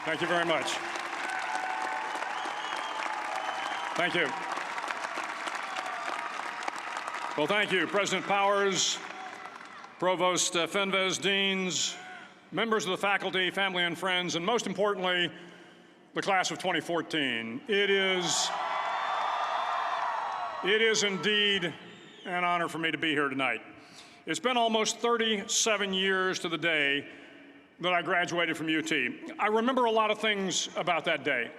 Thank you very much. Thank you. Well, thank you, President Powers, Provost Fenves, deans, members of the faculty, family and friends, and most importantly, the class of 2014. It is indeed an honor for me to be here tonight. It's been almost 37 years to the day that I graduated from UT. I remember a lot of things about that day.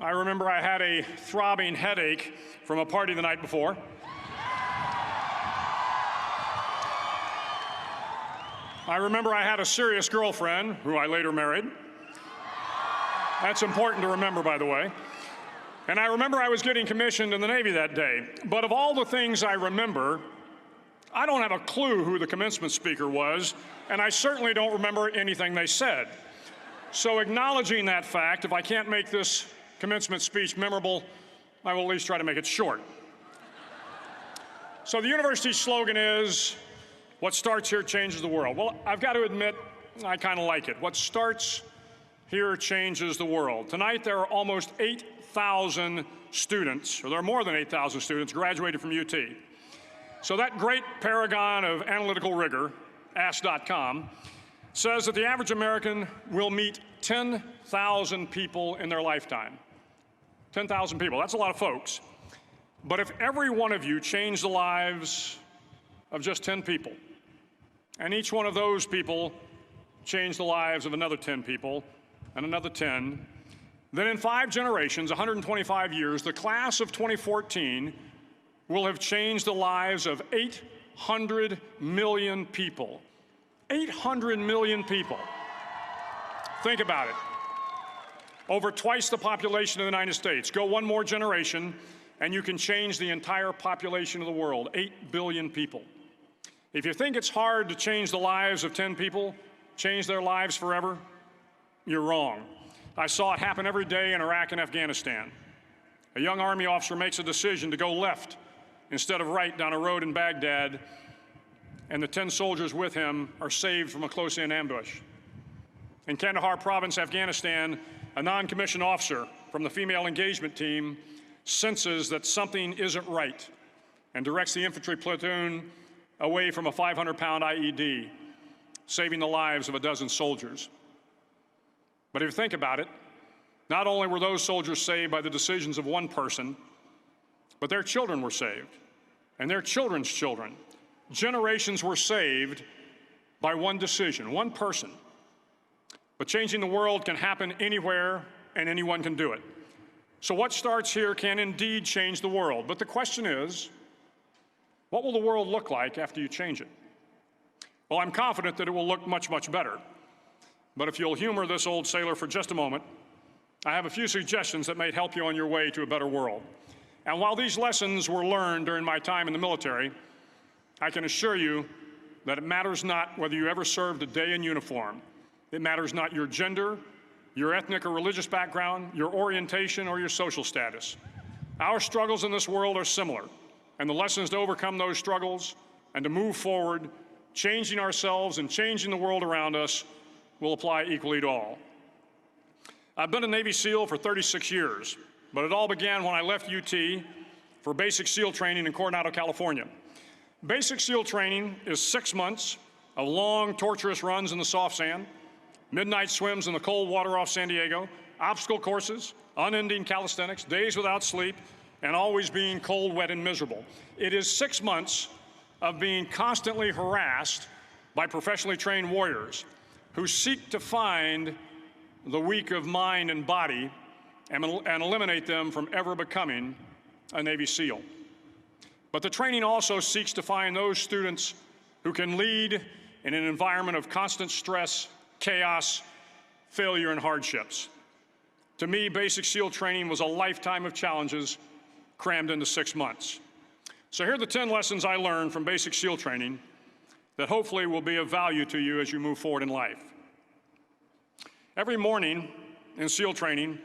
I remember I had a throbbing headache from a party the night before. I remember I had a serious girlfriend who I later married. That's important to remember, by the way. And I remember I was getting commissioned in the Navy that day. But of all the things I remember, I don't have a clue who the commencement speaker was, and I certainly don't remember anything they said. So acknowledging that fact, if I can't make this commencement speech memorable, I will at least try to make it short. So the university's slogan is, what starts here changes the world. Well, I've got to admit, I kind of like it. What starts here changes the world. Tonight, there are almost 8,000 students, or there are more than 8,000 students graduated from UT. So that great paragon of analytical rigor, Ask.com, says that the average American will meet 10,000 people in their lifetime. 10,000 people, that's a lot of folks. But if every one of you changed the lives of just 10 people, and each one of those people changed the lives of another 10 people, and another 10, then in 5 generations, 125 years, the class of 2014 will have changed the lives of 800 million people. 800 million people. Think about it. Over twice the population of the United States. Go one more generation, and you can change the entire population of the world, 8 billion people. If you think it's hard to change the lives of 10 people, change their lives forever, you're wrong. I saw it happen every day in Iraq and Afghanistan. A young Army officer makes a decision to go left instead of right down a road in Baghdad, and the 10 soldiers with him are saved from a close-in ambush. In Kandahar province, Afghanistan, a non-commissioned officer from the female engagement team senses that something isn't right and directs the infantry platoon away from a 500-pound IED, saving the lives of a dozen soldiers. But if you think about it, not only were those soldiers saved by the decisions of one person, but their children were saved, and their children's children. Generations were saved by one decision, one person. But changing the world can happen anywhere, and anyone can do it. So what starts here can indeed change the world. But the question is, what will the world look like after you change it? Well, I'm confident that it will look much, much better. But if you'll humor this old sailor for just a moment, I have a few suggestions that may help you on your way to a better world. And while these lessons were learned during my time in the military, I can assure you that it matters not whether you ever served a day in uniform. It matters not your gender, your ethnic or religious background, your orientation, or your social status. Our struggles in this world are similar, and the lessons to overcome those struggles and to move forward, changing ourselves and changing the world around us, will apply equally to all. I've been a Navy SEAL for 36 years, but it all began when I left UT for basic SEAL training in Coronado, California. Basic SEAL training is 6 months of long, torturous runs in the soft sand, midnight swims in the cold water off San Diego, obstacle courses, unending calisthenics, days without sleep, and always being cold, wet, and miserable. It is 6 months of being constantly harassed by professionally trained warriors who seek to find the weak of mind and body and eliminate them from ever becoming a Navy SEAL. But the training also seeks to find those students who can lead in an environment of constant stress, chaos, failure, and hardships. To me, basic SEAL training was a lifetime of challenges crammed into 6 months. So here are the 10 lessons I learned from basic SEAL training that hopefully will be of value to you as you move forward in life. Every morning in SEAL training,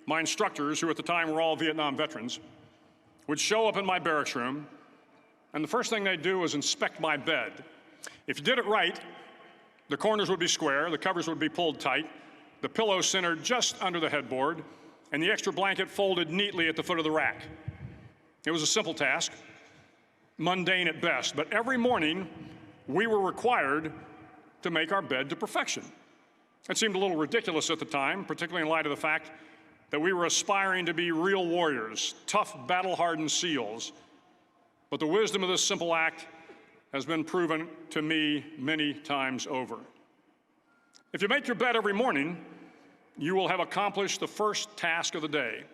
my instructors, who at the time were all Vietnam veterans, would show up in my barracks room, and the first thing they'd do was inspect my bed. If you did it right, the corners would be square, the covers would be pulled tight, the pillow centered just under the headboard, and the extra blanket folded neatly at the foot of the rack. It was a simple task, mundane at best, but every morning we were required to make our bed to perfection. It seemed a little ridiculous at the time, particularly in light of the fact that we were aspiring to be real warriors, tough, battle-hardened SEALs. But the wisdom of this simple act has been proven to me many times over. If you make your bed every morning, you will have accomplished the first task of the day.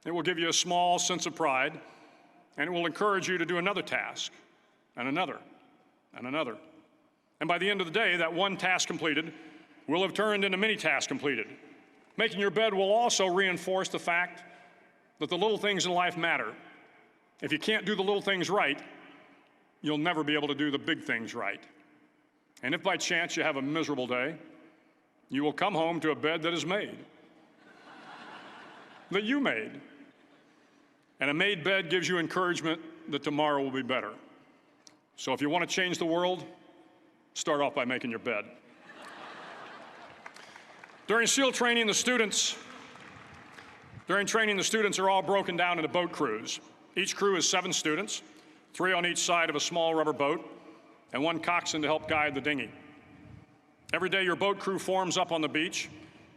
It will give you a small sense of pride, and it will encourage you to do another task, and another, and another. And by the end of the day, that one task completed will have turned into many tasks completed. Making your bed will also reinforce the fact that the little things in life matter. If you can't do the little things right, you'll never be able to do the big things right. And if by chance you have a miserable day, you will come home to a bed that is made, that you made. And a made bed gives you encouragement that tomorrow will be better. So if you want to change the world, start off by making your bed. During training, the students are all broken down into boat crews. Each crew is 7 students, 3 on each side of a small rubber boat, and 1 coxswain to help guide the dinghy. Every day, your boat crew forms up on the beach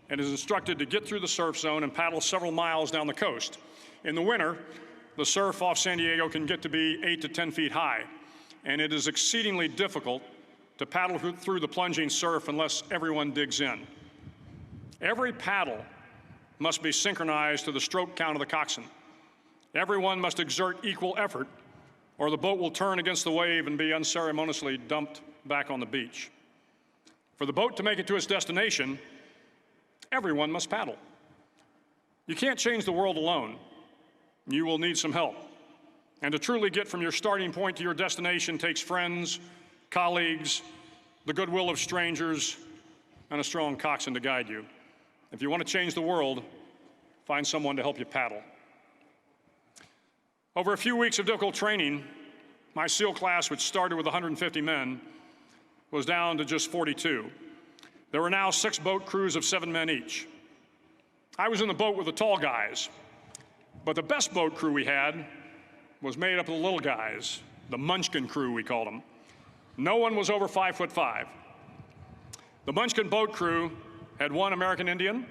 and is instructed to get through the surf zone and paddle several miles down the coast. In the winter, the surf off San Diego can get to be 8 to 10 feet high, and it is exceedingly difficult to paddle through the plunging surf unless everyone digs in. Every paddle must be synchronized to the stroke count of the coxswain. Everyone must exert equal effort, or the boat will turn against the wave and be unceremoniously dumped back on the beach. For the boat to make it to its destination, everyone must paddle. You can't change the world alone. You will need some help. And to truly get from your starting point to your destination takes friends, colleagues, the goodwill of strangers, and a strong coxswain to guide you. If you want to change the world, find someone to help you paddle. Over a few weeks of difficult training, my SEAL class, which started with 150 men, was down to just 42. There were now 6 boat crews of 7 men each. I was in the boat with the tall guys, but the best boat crew we had was made up of the little guys, the Munchkin crew, we called them. No one was over 5'5". The Munchkin boat crew had 1 American Indian,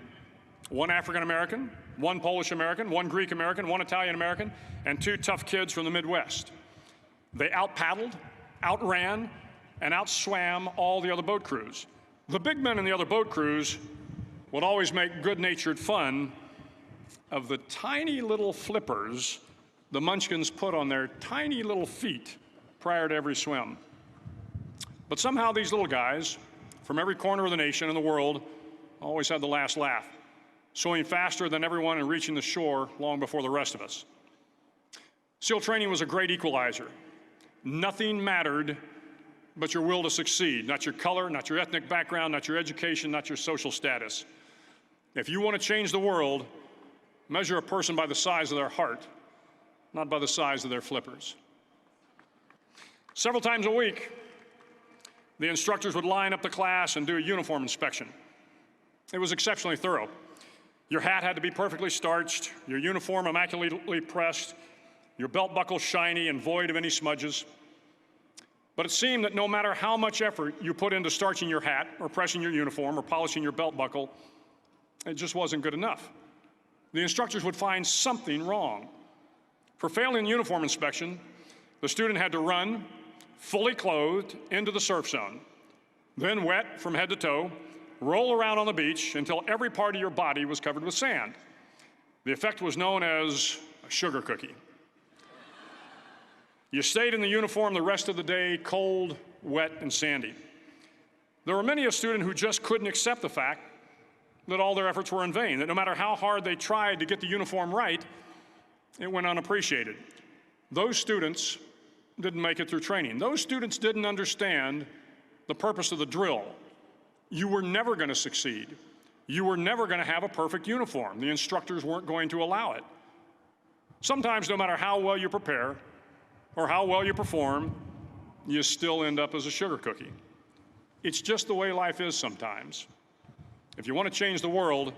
1 African American, 1 Polish American, 1 Greek American, 1 Italian American, and 2 tough kids from the Midwest. They out-paddled, outran, and outswam all the other boat crews. The big men in the other boat crews would always make good-natured fun of the tiny little flippers the Munchkins put on their tiny little feet prior to every swim. But somehow these little guys from every corner of the nation and the world always had the last laugh, swimming faster than everyone and reaching the shore long before the rest of us. SEAL training was a great equalizer. Nothing mattered but your will to succeed, not your color, not your ethnic background, not your education, not your social status. If you want to change the world, measure a person by the size of their heart, not by the size of their flippers. Several times a week, the instructors would line up the class and do a uniform inspection. It was exceptionally thorough. Your hat had to be perfectly starched, your uniform immaculately pressed, your belt buckle shiny and void of any smudges. But it seemed that no matter how much effort you put into starching your hat or pressing your uniform or polishing your belt buckle, it just wasn't good enough. The instructors would find something wrong. For failing the uniform inspection, the student had to run, fully clothed, into the surf zone, then wet from head to toe, roll around on the beach until every part of your body was covered with sand. The effect was known as a sugar cookie. You stayed in the uniform the rest of the day, cold, wet, and sandy. There were many a student who just couldn't accept the fact that all their efforts were in vain, that no matter how hard they tried to get the uniform right, it went unappreciated. Those students didn't make it through training. Those students didn't understand the purpose of the drill. You were never going to succeed. You were never going to have a perfect uniform. The instructors weren't going to allow it. Sometimes, no matter how well you prepare or how well you perform, you still end up as a sugar cookie. It's just the way life is sometimes. If you want to change the world,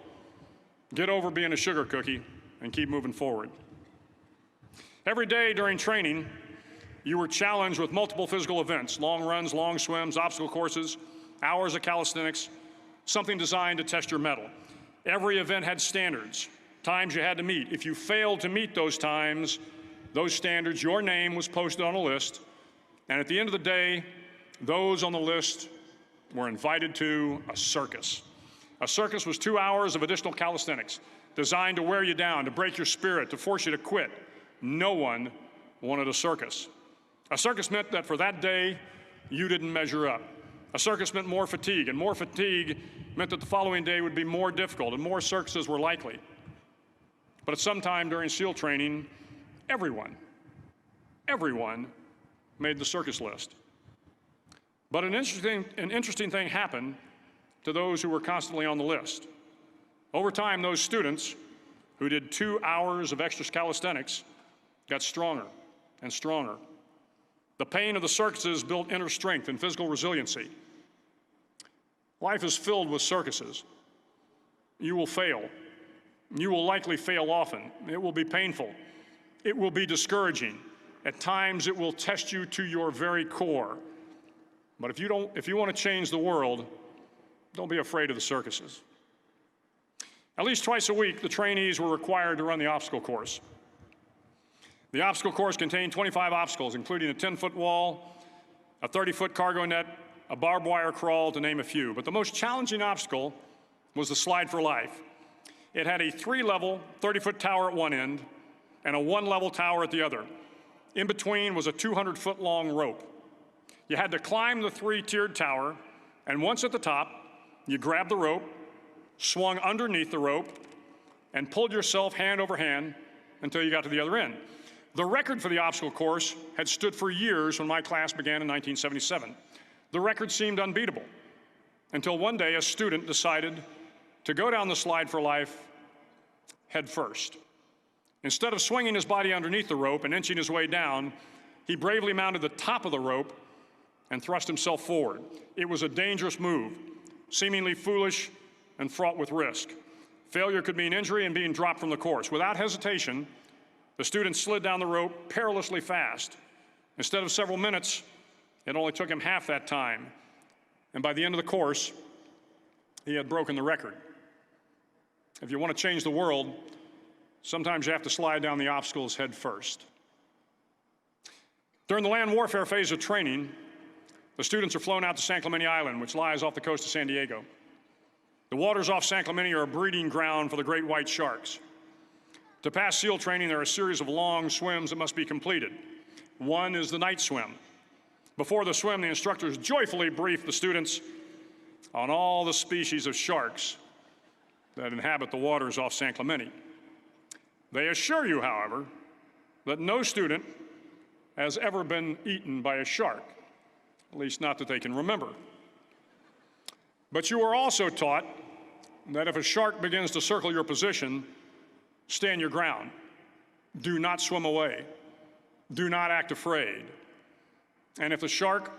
get over being a sugar cookie and keep moving forward. Every day during training, you were challenged with multiple physical events: long runs, long swims, obstacle courses, hours of calisthenics, something designed to test your mettle. Every event had standards, times you had to meet. If you failed to meet those times, those standards, your name was posted on a list, and at the end of the day, those on the list were invited to a circus. A circus was 2 hours of additional calisthenics, designed to wear you down, to break your spirit, to force you to quit. No one wanted a circus. A circus meant that for that day, you didn't measure up. A circus meant more fatigue, and more fatigue meant that the following day would be more difficult, and more circuses were likely. But at some time during SEAL training, everyone made the circus list. But an interesting thing happened to those who were constantly on the list. Over time, those students who did 2 hours of extra calisthenics got stronger and stronger. The pain of the circuses built inner strength and physical resiliency. Life is filled with circuses. You will fail. You will likely fail often. It will be painful. It will be discouraging. At times, it will test you to your very core. But if you want to change the world, don't be afraid of the circuses. At least twice a week, the trainees were required to run the obstacle course. The obstacle course contained 25 obstacles, including a 10-foot wall, a 30-foot cargo net, a barbed wire crawl, to name a few. But the most challenging obstacle was the slide for life. It had a 3-level, 30-foot tower at one end and a 1-level tower at the other. In between was a 200-foot-long rope. You had to climb the 3-tiered tower, and once at the top, you grabbed the rope, swung underneath the rope, and pulled yourself hand over hand until you got to the other end. The record for the obstacle course had stood for years when my class began in 1977. The record seemed unbeatable until one day a student decided to go down the slide for life head first. Instead of swinging his body underneath the rope and inching his way down, he bravely mounted the top of the rope and thrust himself forward. It was a dangerous move, seemingly foolish and fraught with risk. Failure could mean injury and being dropped from the course. Without hesitation, the student slid down the rope perilously fast. Instead of several minutes, it only took him half that time. And by the end of the course, he had broken the record. If you want to change the world, sometimes you have to slide down the obstacles head first. During the land warfare phase of training, the students are flown out to San Clemente Island, which lies off the coast of San Diego. The waters off San Clemente are a breeding ground for the great white sharks. To pass SEAL training, there are a series of long swims that must be completed. One is the night swim. Before the swim, the instructors joyfully brief the students on all the species of sharks that inhabit the waters off San Clemente. They assure you, however, that no student has ever been eaten by a shark, at least not that they can remember. But you are also taught that if a shark begins to circle your position, stand your ground. Do not swim away. Do not act afraid. And if the shark,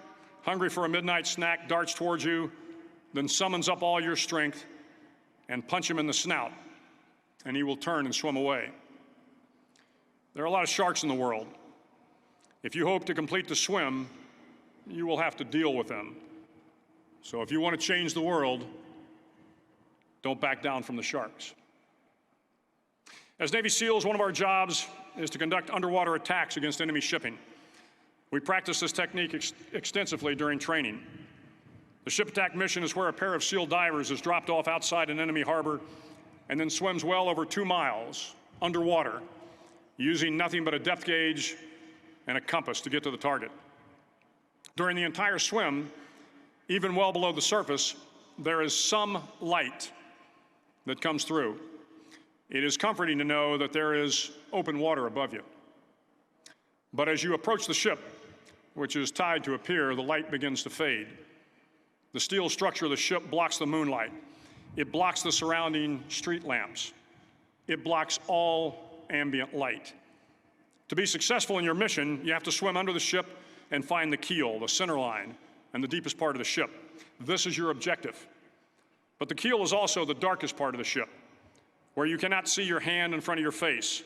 hungry for a midnight snack, darts towards you, then summons up all your strength and punch him in the snout, and he will turn and swim away. There are a lot of sharks in the world. If you hope to complete the swim, you will have to deal with them. So if you want to change the world, don't back down from the sharks. As Navy SEALs, one of our jobs is to conduct underwater attacks against enemy shipping. We practice this technique extensively during training. The ship attack mission is where a pair of SEAL divers is dropped off outside an enemy harbor and then swims well over 2 miles underwater, using nothing but a depth gauge and a compass to get to the target. During the entire swim, even well below the surface, there is some light that comes through. It is comforting to know that there is open water above you. But as you approach the ship, which is tied to a pier, the light begins to fade. The steel structure of the ship blocks the moonlight. It blocks the surrounding street lamps. It blocks all ambient light. To be successful in your mission, you have to swim under the ship and find the keel, the center line, and the deepest part of the ship. This is your objective. But the keel is also the darkest part of the ship, where you cannot see your hand in front of your face,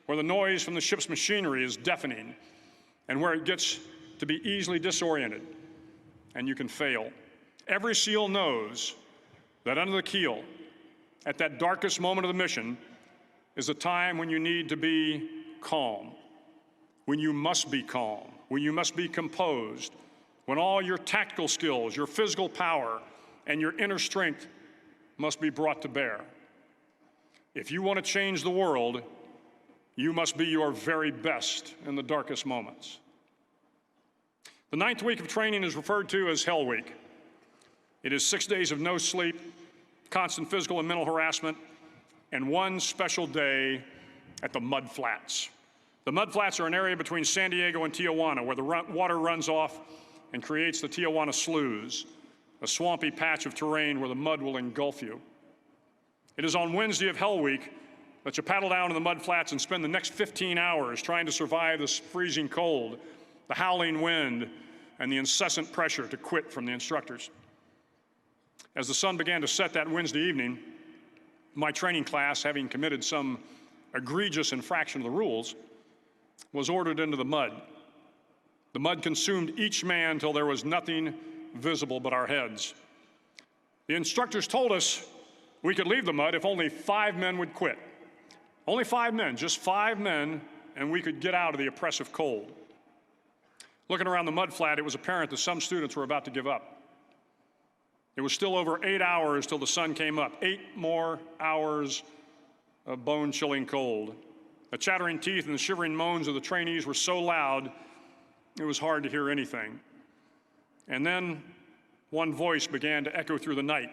where the noise from the ship's machinery is deafening, and where it gets to be easily disoriented, and you can fail. Every SEAL knows that under the keel, at that darkest moment of the mission, is a time when you need to be calm, when you must be calm, when you must be composed, when all your tactical skills, your physical power, and your inner strength must be brought to bear. If you want to change the world, you must be your very best in the darkest moments. The 9th week of training is referred to as Hell Week. It is 6 days of no sleep, constant physical and mental harassment, and one special day at the Mud Flats. The Mud Flats are an area between San Diego and Tijuana where the water runs off and creates the Tijuana Sloughs, a swampy patch of terrain where the mud will engulf you. It is on Wednesday of Hell Week that you paddle down to the Mud Flats and spend the next 15 hours trying to survive this freezing cold, the howling wind, and the incessant pressure to quit from the instructors. As the sun began to set that Wednesday evening, my training class, having committed some egregious infraction of the rules, was ordered into the mud. The mud consumed each man till there was nothing visible but our heads. The instructors told us we could leave the mud if only 5 men would quit. Only 5 men, just 5 men, and we could get out of the oppressive cold. Looking around the mud flat, it was apparent that some students were about to give up. It was still over 8 hours till the sun came up, 8 more hours of bone-chilling cold. The chattering teeth and the shivering moans of the trainees were so loud, it was hard to hear anything. And then one voice began to echo through the night.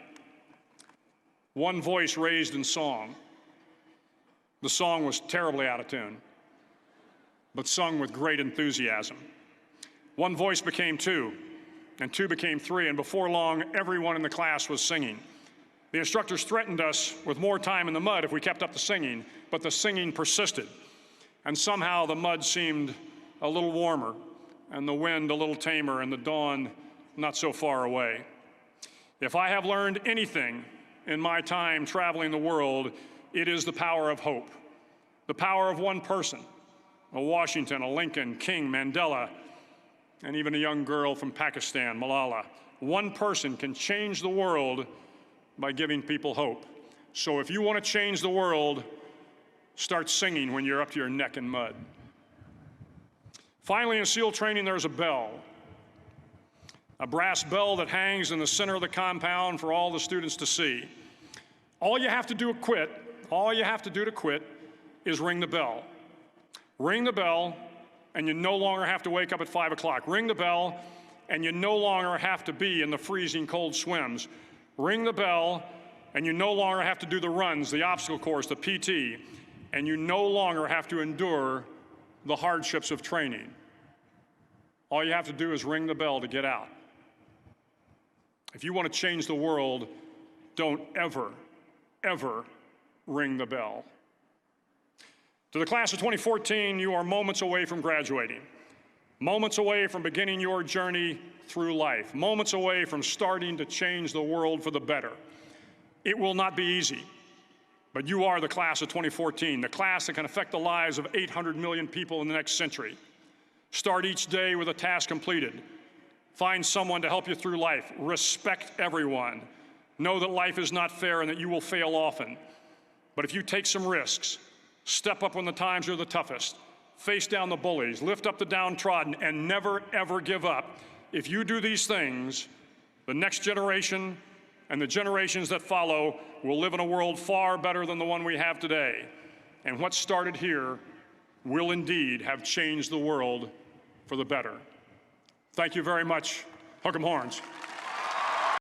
One voice raised in song. The song was terribly out of tune, but sung with great enthusiasm. One voice became 2, and 2 became 3, and before long, everyone in the class was singing. The instructors threatened us with more time in the mud if we kept up the singing, but the singing persisted. And somehow the mud seemed a little warmer, and the wind a little tamer, and the dawn not so far away. If I have learned anything in my time traveling the world, it is the power of hope, the power of one person, a Washington, a Lincoln, King, Mandela, and even a young girl from Pakistan, Malala. One person can change the world by giving people hope. So if you want to change the world, start singing when you're up to your neck in mud. Finally, in SEAL training, there's a bell, a brass bell that hangs in the center of the compound for all the students to see. All you have to do to quit is ring the bell. Ring the bell, and you no longer have to wake up at 5 o'clock. Ring the bell, and you no longer have to be in the freezing cold swims. Ring the bell, and you no longer have to do the runs, the obstacle course, the PT, and you no longer have to endure the hardships of training. All you have to do is ring the bell to get out. If you want to change the world, don't ever, ever ring the bell. To the class of 2014, you are moments away from graduating, moments away from beginning your journey through life, moments away from starting to change the world for the better. It will not be easy, but you are the class of 2014, the class that can affect the lives of 800 million people in the next century. Start each day with a task completed. Find someone to help you through life. Respect everyone. Know that life is not fair and that you will fail often. But if you take some risks, step up when the times are the toughest, face down the bullies, lift up the downtrodden, and never, ever give up. If you do these things, the next generation and the generations that follow will live in a world far better than the one we have today. And what started here will indeed have changed the world for the better. Thank you very much. Hook 'em horns.